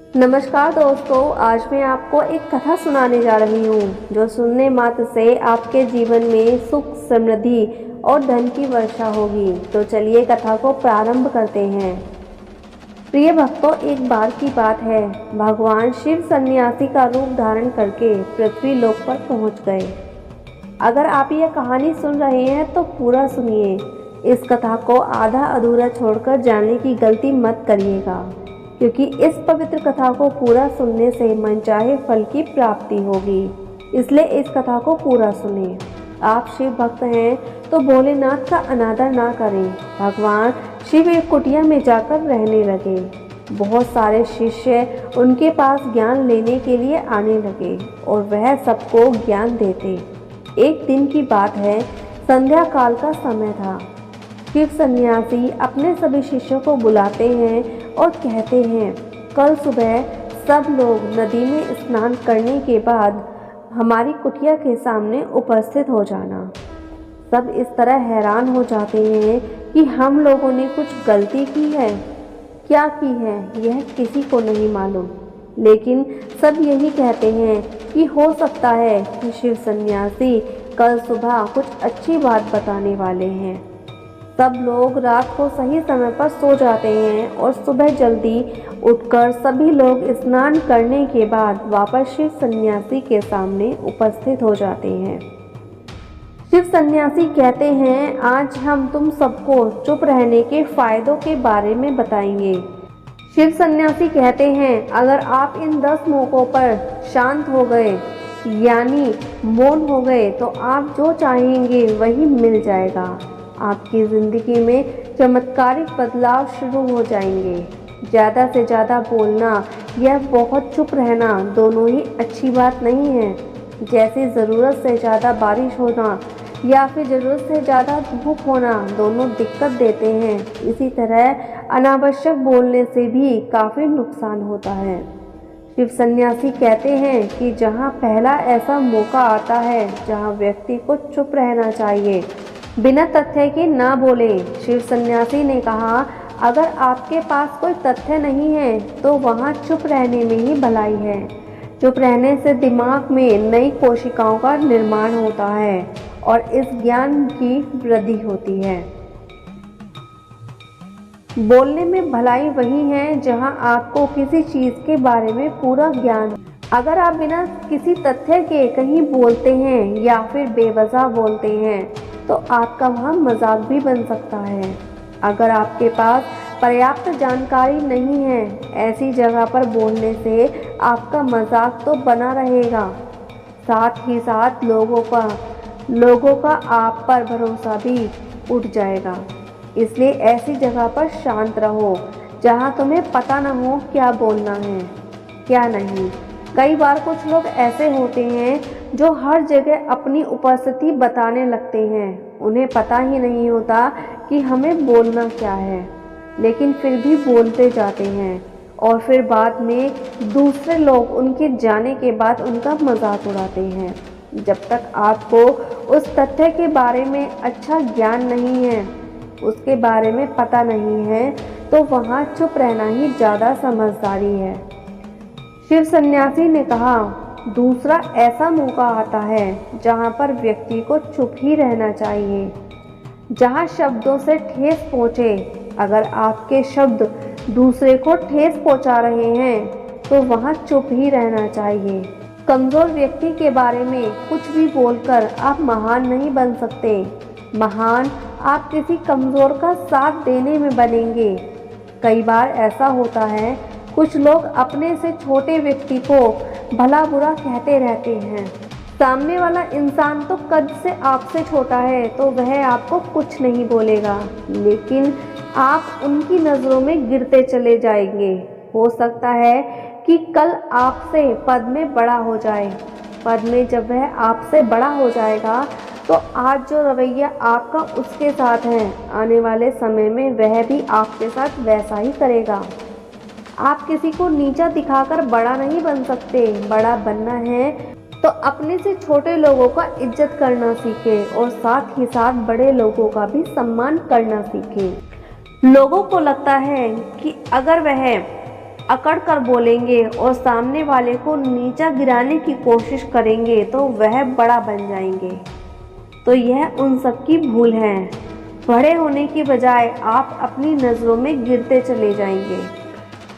नमस्कार दोस्तों, आज मैं आपको एक कथा सुनाने जा रही हूँ जो सुनने मात्र से आपके जीवन में सुख, समृद्धि और धन की वर्षा होगी। तो चलिए कथा को प्रारंभ करते हैं। प्रिय भक्तों, एक बार की बात है, भगवान शिव सन्यासी का रूप धारण करके पृथ्वी लोक पर पहुँच गए। अगर आप यह कहानी सुन रहे हैं तो पूरा सुनिए। इस कथा को आधा अधूरा छोड़कर जानने की गलती मत करिएगा, क्योंकि इस पवित्र कथा को पूरा सुनने से मनचाहे फल की प्राप्ति होगी। इसलिए इस कथा को पूरा सुने। आप शिव भक्त हैं तो भोलेनाथ का अनादर ना करें। भगवान शिव एक कुटिया में जाकर रहने लगे। बहुत सारे शिष्य उनके पास ज्ञान लेने के लिए आने लगे और वह सबको ज्ञान देते। एक दिन की बात है, संध्या काल का समय था। शिव सन्यासी अपने सभी शिष्यों को बुलाते हैं और कहते हैं, कल सुबह सब लोग नदी में स्नान करने के बाद हमारी कुटिया के सामने उपस्थित हो जाना। सब इस तरह हैरान हो जाते हैं कि हम लोगों ने कुछ गलती की है। क्या की है यह किसी को नहीं मालूम, लेकिन सब यही कहते हैं कि हो सकता है कि शिव सन्यासी कल सुबह कुछ अच्छी बात बताने वाले हैं। सब लोग रात को सही समय पर सो जाते हैं और सुबह जल्दी उठकर सभी लोग स्नान करने के बाद वापस शिव सन्यासी के सामने उपस्थित हो जाते हैं। शिव सन्यासी कहते हैं, आज हम तुम सबको चुप रहने के फायदों के बारे में बताएंगे। शिव सन्यासी कहते हैं, अगर आप इन 10 मौकों पर शांत हो गए, यानी मौन हो गए, तो आप जो चाहेंगे वही मिल जाएगा। आपकी ज़िंदगी में चमत्कारिक बदलाव शुरू हो जाएंगे। ज़्यादा से ज़्यादा बोलना या बहुत चुप रहना दोनों ही अच्छी बात नहीं है। जैसे ज़रूरत से ज़्यादा बारिश होना या फिर ज़रूरत से ज़्यादा धूप होना दोनों दिक्कत देते हैं, इसी तरह अनावश्यक बोलने से भी काफ़ी नुकसान होता है। शिव सन्यासी कहते हैं कि जहाँ पहला ऐसा मौका आता है जहाँ व्यक्ति को चुप रहना चाहिए, बिना तथ्य के ना बोले। शिव सन्यासी ने कहा, अगर आपके पास कोई तथ्य नहीं है तो वहाँ चुप रहने में ही भलाई है। चुप रहने से दिमाग में नई कोशिकाओं का निर्माण होता है और इस ज्ञान की वृद्धि होती है। बोलने में भलाई वही है जहाँ आपको किसी चीज़ के बारे में पूरा ज्ञान। अगर आप बिना किसी तथ्य के कहीं बोलते हैं या फिर बेवजह बोलते हैं तो आपका वहाँ मजाक भी बन सकता है। अगर आपके पास पर्याप्त जानकारी नहीं है, ऐसी जगह पर बोलने से आपका मजाक तो बना रहेगा, साथ ही साथ लोगों का आप पर भरोसा भी उठ जाएगा। इसलिए ऐसी जगह पर शांत रहो जहाँ तुम्हें पता न हो क्या बोलना है क्या नहीं। कई बार कुछ लोग ऐसे होते हैं जो हर जगह अपनी उपस्थिति बताने लगते हैं। उन्हें पता ही नहीं होता कि हमें बोलना क्या है, लेकिन फिर भी बोलते जाते हैं और फिर बाद में दूसरे लोग उनके जाने के बाद उनका मजाक उड़ाते हैं। जब तक आपको उस तथ्य के बारे में अच्छा ज्ञान नहीं है, उसके बारे में पता नहीं है, तो वहाँ चुप रहना ही ज़्यादा समझदारी है। शिव सन्यासी ने कहा, दूसरा ऐसा मौका आता है जहाँ पर व्यक्ति को चुप ही रहना चाहिए, जहाँ शब्दों से ठेस पहुँचे। अगर आपके शब्द दूसरे को ठेस पहुँचा रहे हैं तो वहाँ चुप ही रहना चाहिए। कमज़ोर व्यक्ति के बारे में कुछ भी बोलकर आप महान नहीं बन सकते। महान आप किसी कमज़ोर का साथ देने में बनेंगे। कई बार ऐसा होता है, कुछ लोग अपने से छोटे व्यक्ति को भला बुरा कहते रहते हैं। सामने वाला इंसान तो कद से आपसे छोटा है तो वह आपको कुछ नहीं बोलेगा, लेकिन आप उनकी नज़रों में गिरते चले जाएंगे। हो सकता है कि कल आपसे पद में बड़ा हो जाए। पद में जब वह आपसे बड़ा हो जाएगा तो आज जो रवैया आपका उसके साथ है, आने वाले समय में वह भी आपके साथ वैसा ही करेगा। आप किसी को नीचा दिखाकर बड़ा नहीं बन सकते। बड़ा बनना है तो अपने से छोटे लोगों का इज्जत करना सीखें और साथ ही साथ बड़े लोगों का भी सम्मान करना सीखें। लोगों को लगता है कि अगर वह अकड़ कर बोलेंगे और सामने वाले को नीचा गिराने की कोशिश करेंगे तो वह बड़ा बन जाएंगे। तो यह उन सब की भूल है। बड़े होने की बजाय आप अपनी नज़रों में गिरते चले जाएंगे।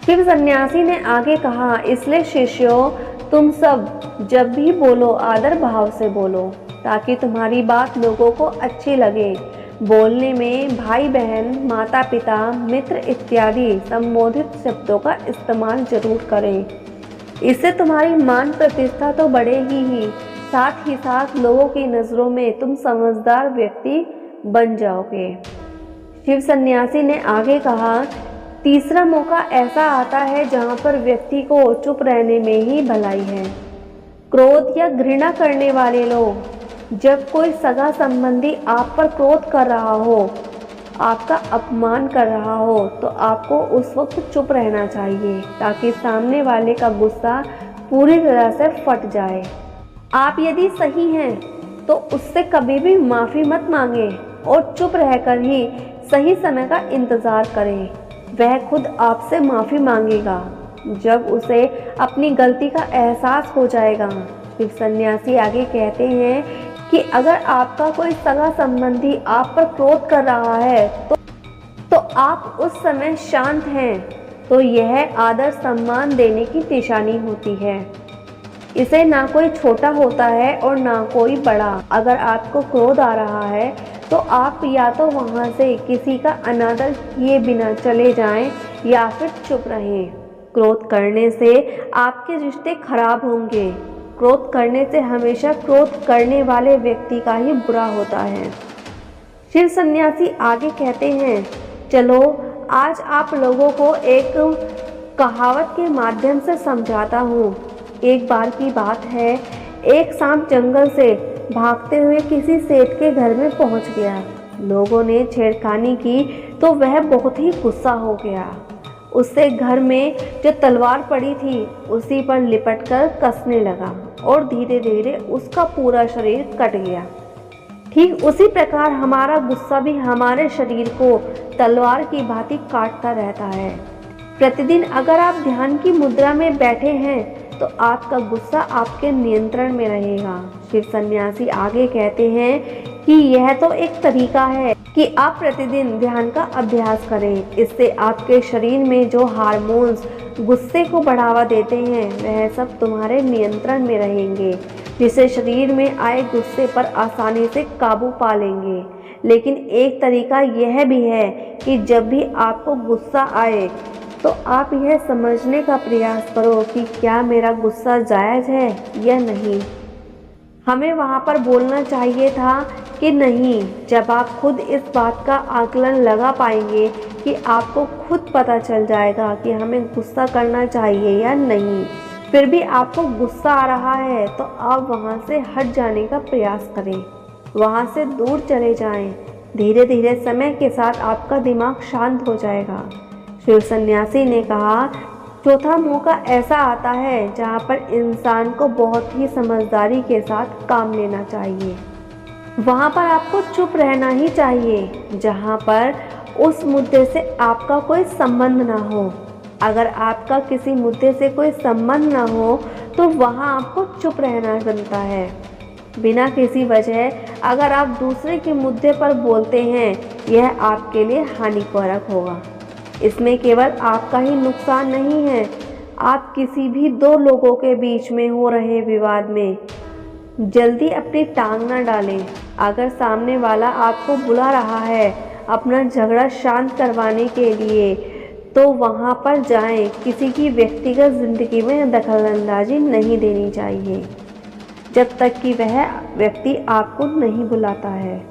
फिर सन्यासी ने आगे कहा, इसलिए शिष्यों, तुम सब जब भी बोलो आदर भाव से बोलो, ताकि तुम्हारी बात लोगों को अच्छी लगे। बोलने में भाई बहन, माता पिता, मित्र इत्यादि संबोधित शब्दों का इस्तेमाल जरूर करें। इससे तुम्हारी मान प्रतिष्ठा तो बढ़ेगी ही, साथ ही साथ लोगों की नज़रों में तुम समझदार व्यक्ति बन जाओगे। शिव सन्यासी ने आगे कहा, तीसरा मौका ऐसा आता है जहाँ पर व्यक्ति को चुप रहने में ही भलाई है। क्रोध या घृणा करने वाले लोग, जब कोई सगा संबंधी आप पर क्रोध कर रहा हो, आपका अपमान कर रहा हो, तो आपको उस वक्त चुप रहना चाहिए ताकि सामने वाले का गुस्सा पूरी तरह से फट जाए। आप यदि सही हैं तो उससे कभी भी माफ़ी मत मांगे और चुप रहकर ही सही समय का इंतज़ार करें। वह खुद आपसे माफ़ी मांगेगा जब उसे अपनी गलती का एहसास हो जाएगा। फिर सन्यासी आगे कहते हैं कि अगर आपका कोई सगा संबंधी आप पर क्रोध कर रहा है तो आप उस समय शांत हैं, तो यह आदर सम्मान देने की निशानी होती है। इसे ना कोई छोटा होता है और ना कोई बड़ा। अगर आपको क्रोध आ रहा है तो आप या तो वहाँ से किसी का अनादर किए बिना चले जाएं या फिर चुप रहें। क्रोध करने से आपके रिश्ते खराब होंगे। क्रोध करने से हमेशा क्रोध करने वाले व्यक्ति का ही बुरा होता है। शिव सन्यासी आगे कहते हैं, चलो आज आप लोगों को एक कहावत के माध्यम से समझाता हूँ। एक बार की बात है, एक सांप जंगल से भागते हुए किसी सेठ के घर में पहुंच गया। लोगों ने छेड़खानी की तो वह बहुत ही गुस्सा हो गया। उससे घर में जो तलवार पड़ी थी उसी पर लिपटकर कसने लगा और धीरे धीरे उसका पूरा शरीर कट गया। ठीक उसी प्रकार हमारा गुस्सा भी हमारे शरीर को तलवार की भांति काटता रहता है। प्रतिदिन अगर आप ध्यान की मुद्रा में बैठे हैं तो आपका गुस्सा आपके नियंत्रण में रहेगा। शिव सन्यासी आगे कहते हैं कि यह तो एक तरीका है कि आप प्रतिदिन ध्यान का अभ्यास करें। इससे आपके शरीर में जो हार्मोन्स गुस्से को बढ़ावा देते हैं वह सब तुम्हारे नियंत्रण में रहेंगे, जिससे शरीर में आए गुस्से पर आसानी से काबू पा लेंगे। लेकिन एक तरीका यह भी है कि जब भी आपको गुस्सा आए तो आप यह समझने का प्रयास करो कि क्या मेरा गुस्सा जायज़ है या नहीं। हमें वहाँ पर बोलना चाहिए था कि नहीं। जब आप खुद इस बात का आकलन लगा पाएंगे कि आपको खुद पता चल जाएगा कि हमें गुस्सा करना चाहिए या नहीं, फिर भी आपको गुस्सा आ रहा है तो आप वहाँ से हट जाने का प्रयास करें, वहाँ से दूर चले जाएं। धीरे धीरे समय के साथ आपका दिमाग शांत हो जाएगा। शिव सन्यासी ने कहा, चौथा मौका ऐसा आता है जहाँ पर इंसान को बहुत ही समझदारी के साथ काम लेना चाहिए। वहाँ पर आपको चुप रहना ही चाहिए जहाँ पर उस मुद्दे से आपका कोई संबंध ना हो। अगर आपका किसी मुद्दे से कोई संबंध ना हो तो वहाँ आपको चुप रहना बनता है। बिना किसी वजह अगर आप दूसरे के मुद्दे पर बोलते हैं, यह आपके लिए हानिकारक होगा। इसमें केवल आपका ही नुकसान नहीं है, आप किसी भी दो लोगों के बीच में हो रहे विवाद में जल्दी अपनी टांग न डालें। अगर सामने वाला आपको बुला रहा है अपना झगड़ा शांत करवाने के लिए, तो वहाँ पर जाएं। किसी की व्यक्तिगत ज़िंदगी में दखलंदाजी नहीं देनी चाहिए जब तक कि वह व्यक्ति आपको नहीं बुलाता है।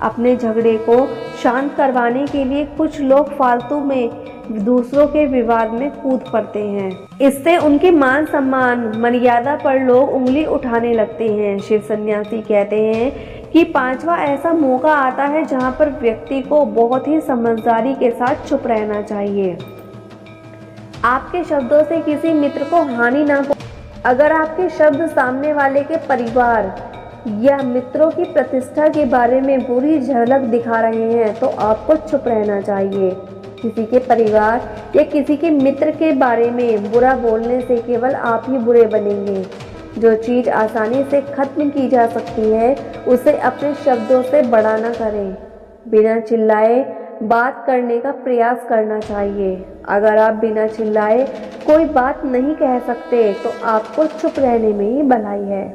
अपने झगड़े को शांत करवाने के लिए कुछ लोग फालतू में दूसरों के विवाद में कूद पड़ते हैं। इससे उनके मान सम्मान मर्यादा पर लोग उंगली उठाने लगते हैं। शिव सन्यासी कहते हैं कि पांचवा ऐसा मौका आता है जहां पर व्यक्ति को बहुत ही समझदारी के साथ चुप रहना चाहिए। आपके शब्दों से किसी मित्र को हानि ना हो। अगर आपके शब्द सामने वाले के परिवार या मित्रों की प्रतिष्ठा के बारे में बुरी झलक दिखा रहे हैं तो आपको चुप रहना चाहिए। किसी के परिवार या किसी के मित्र के बारे में बुरा बोलने से केवल आप ही बुरे बनेंगे। जो चीज़ आसानी से खत्म की जा सकती है उसे अपने शब्दों से बड़ा न करें। बिना चिल्लाए बात करने का प्रयास करना चाहिए। अगर आप बिना चिल्लाए कोई बात नहीं कह सकते तो आपको चुप रहने में ही भलाई है।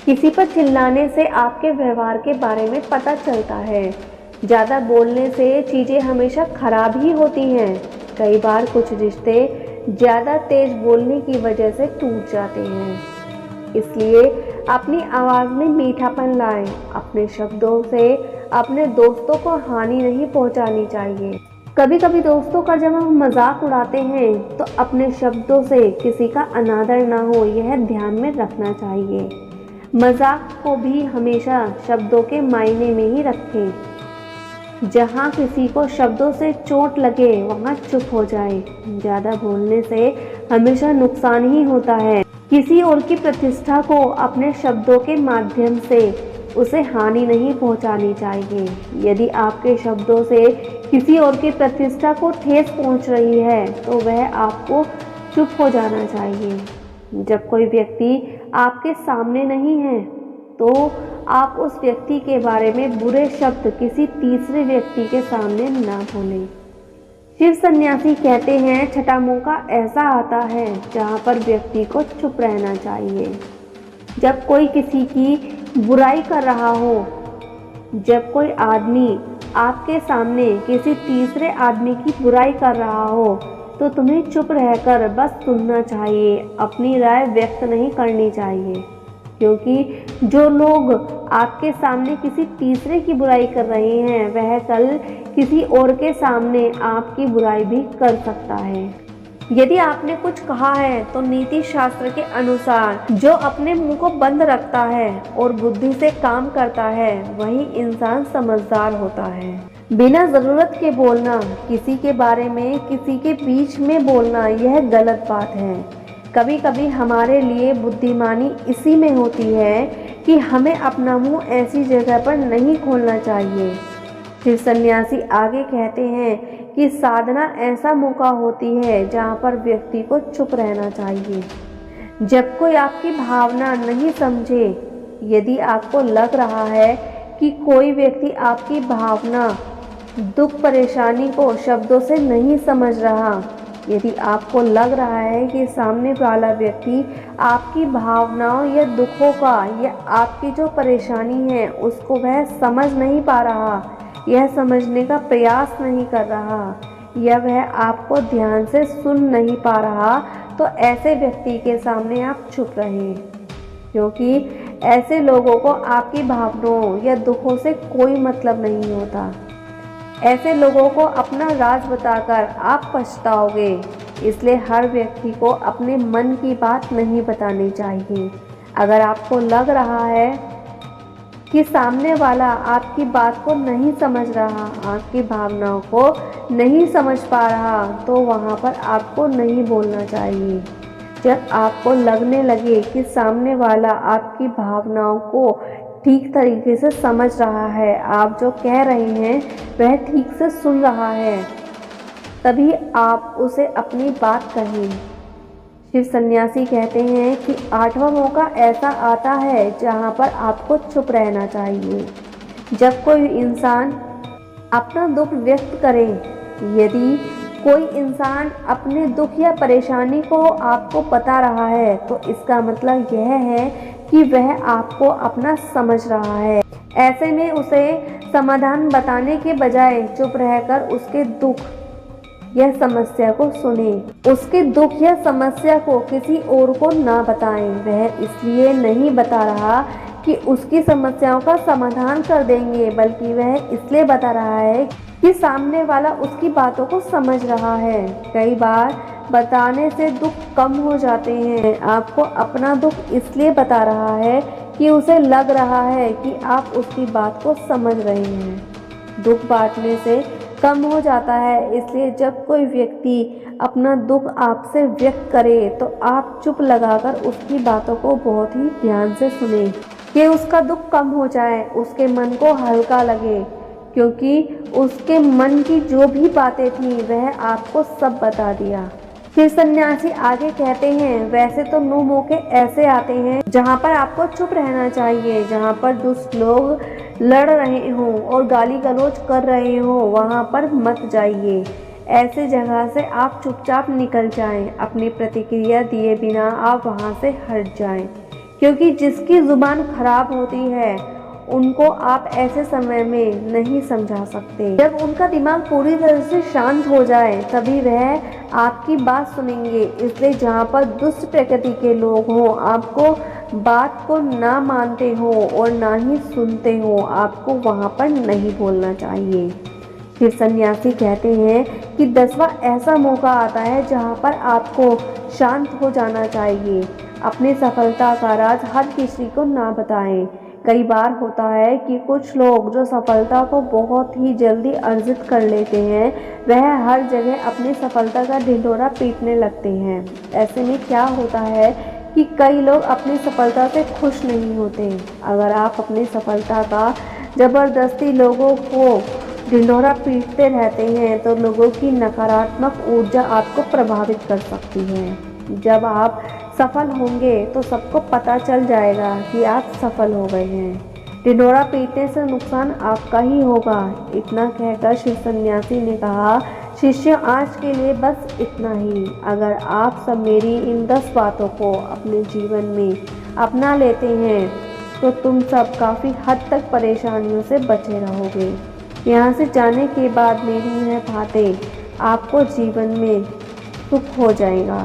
किसी पर चिल्लाने से आपके व्यवहार के बारे में पता चलता है। ज़्यादा बोलने से चीज़ें हमेशा खराब ही होती हैं। कई बार कुछ रिश्ते ज़्यादा तेज बोलने की वजह से टूट जाते हैं। इसलिए अपनी आवाज़ में मीठापन लाएं। अपने शब्दों से अपने दोस्तों को हानि नहीं पहुंचानी चाहिए। कभी कभी दोस्तों का जब हम मजाक उड़ाते हैं तो अपने शब्दों से किसी का अनादर ना हो, यह ध्यान में रखना चाहिए। मजाक को भी हमेशा शब्दों के मायने में ही रखें। जहाँ किसी को शब्दों से चोट लगे वहाँ चुप हो जाए। ज़्यादा बोलने से हमेशा नुकसान ही होता है। किसी और की प्रतिष्ठा को अपने शब्दों के माध्यम से उसे हानि नहीं पहुंचानी चाहिए। यदि आपके शब्दों से किसी और की प्रतिष्ठा को ठेस पहुंच रही है तो वह आपको चुप हो जाना चाहिए। जब कोई व्यक्ति आपके सामने नहीं है तो आप उस व्यक्ति के बारे में बुरे शब्द किसी तीसरे व्यक्ति के सामने ना बोलें। शिव सन्यासी कहते हैं, छठा मौका ऐसा आता है जहाँ पर व्यक्ति को चुप रहना चाहिए। जब कोई किसी की बुराई कर रहा हो, जब कोई आदमी आपके सामने किसी तीसरे आदमी की बुराई कर रहा हो तो तुम्हें चुप रहकर बस सुनना चाहिए, अपनी राय व्यक्त नहीं करनी चाहिए। क्योंकि जो लोग आपके सामने किसी तीसरे की बुराई कर रहे हैं वह कल किसी और के सामने आपकी बुराई भी कर सकता है। यदि आपने कुछ कहा है तो नीति शास्त्र के अनुसार जो अपने मुंह को बंद रखता है और बुद्धि से काम करता है वही इंसान समझदार होता है। बिना ज़रूरत के बोलना, किसी के बारे में किसी के बीच में बोलना, यह गलत बात है। कभी कभी हमारे लिए बुद्धिमानी इसी में होती है कि हमें अपना मुंह ऐसी जगह पर नहीं खोलना चाहिए। फिर सन्यासी आगे कहते हैं कि साधना ऐसा मौका होती है जहाँ पर व्यक्ति को चुप रहना चाहिए। जब कोई आपकी भावना नहीं समझे, यदि आपको लग रहा है कि कोई व्यक्ति आपकी भावना, दुख, परेशानी को शब्दों से नहीं समझ रहा, यदि आपको लग रहा है कि सामने वाला व्यक्ति आपकी भावनाओं या दुखों का या आपकी जो परेशानी है उसको वह समझ नहीं पा रहा, यह समझने का प्रयास नहीं कर रहा या वह आपको ध्यान से सुन नहीं पा रहा, तो ऐसे व्यक्ति के सामने आप चुप रहें। क्योंकि ऐसे लोगों को आपकी भावनाओं या दुखों से कोई मतलब नहीं होता। ऐसे लोगों को अपना राज बताकर आप पछताओगे। इसलिए हर व्यक्ति को अपने मन की बात नहीं बतानी चाहिए। अगर आपको लग रहा है कि सामने वाला आपकी बात को नहीं समझ रहा, आपकी भावनाओं को नहीं समझ पा रहा, तो वहाँ पर आपको नहीं बोलना चाहिए। जब आपको लगने लगे कि सामने वाला आपकी भावनाओं को ठीक तरीके से समझ रहा है, आप जो कह रहे हैं वह ठीक से सुन रहा है, तभी आप उसे अपनी बात कहें। शिव सन्यासी कहते हैं कि आठवां मौका ऐसा आता है जहाँ पर आपको चुप रहना चाहिए। जब कोई इंसान अपना दुख व्यक्त करे, यदि कोई इंसान अपने दुख या परेशानी को आपको बता रहा है तो इसका मतलब यह है कि वह आपको अपना समझ रहा है। ऐसे में उसे समाधान बताने के बजाय चुप रहकर उसके दुख या समस्या को सुने। उसके दुख या समस्या को किसी और को ना बताएं। वह इसलिए नहीं बता रहा कि उसकी समस्याओं का समाधान कर देंगे, बल्कि वह इसलिए बता रहा है कि सामने वाला उसकी बातों को समझ रहा है। कई बार बताने से दुख कम हो जाते हैं। आपको अपना दुख इसलिए बता रहा है कि उसे लग रहा है कि आप उसकी बात को समझ रहे हैं। दुख बांटने से कम हो जाता है। इसलिए जब कोई व्यक्ति अपना दुख आपसे व्यक्त करे तो आप चुप लगाकर उसकी बातों को बहुत ही ध्यान से सुने कि उसका दुख कम हो जाए, उसके मन को हल्का लगे। क्योंकि उसके मन की जो भी बातें थी वह आपको सब बता दिया। फिर सन्यासी आगे कहते हैं, वैसे तो 9 मौके ऐसे आते हैं जहाँ पर आपको चुप रहना चाहिए, जहाँ पर दुष्ट लोग लड़ रहे हों और गाली गलौज कर रहे हों वहाँ पर मत जाइए। ऐसे जगह से आप चुपचाप निकल जाएं, अपनी प्रतिक्रिया दिए बिना आप वहाँ से हट जाएं, क्योंकि जिसकी ज़ुबान खराब होती है उनको आप ऐसे समय में नहीं समझा सकते। जब उनका दिमाग पूरी तरह से शांत हो जाए तभी वह आपकी बात सुनेंगे। इसलिए जहाँ पर दुष्ट प्रकृति के लोग हों, आपको बात को ना मानते हो और ना ही सुनते हो, आपको वहाँ पर नहीं बोलना चाहिए। फिर सन्यासी कहते हैं कि 10वां ऐसा मौका आता है जहाँ पर आपको शांत हो जाना चाहिए। अपनी सफलता का राज हर किसी को ना बताएं। कई बार होता है कि कुछ लोग जो सफलता को बहुत ही जल्दी अर्जित कर लेते हैं वह हर जगह अपनी सफलता का ढिंढोरा पीटने लगते हैं। ऐसे में क्या होता है कि कई लोग अपनी सफलता से खुश नहीं होते। अगर आप अपनी सफलता का ज़बरदस्ती लोगों को ढिंढोरा पीटते रहते हैं तो लोगों की नकारात्मक ऊर्जा आपको प्रभावित कर सकती है। जब आप सफल होंगे तो सबको पता चल जाएगा कि आप सफल हो गए हैं। ढिंढोरा पीटने से नुकसान आपका ही होगा। इतना कहकर श्री सन्यासी ने कहा, शिष्य आज के लिए बस इतना ही। अगर आप सब मेरी इन 10 बातों को अपने जीवन में अपना लेते हैं तो तुम सब काफ़ी हद तक परेशानियों से बचे रहोगे। यहाँ से जाने के बाद मेरी यह बातें आपको जीवन में सुख हो जाएगा।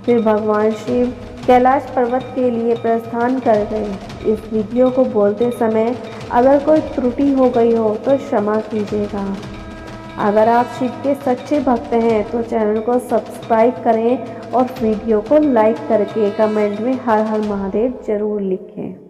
फिर भगवान शिव कैलाश पर्वत के लिए प्रस्थान कर गए। इस वीडियो को बोलते समय अगर कोई त्रुटि हो गई हो तो क्षमा कीजिएगा। अगर आप शिव के सच्चे भक्त हैं तो चैनल को सब्सक्राइब करें और वीडियो को लाइक करके कमेंट में हर हर महादेव जरूर लिखें।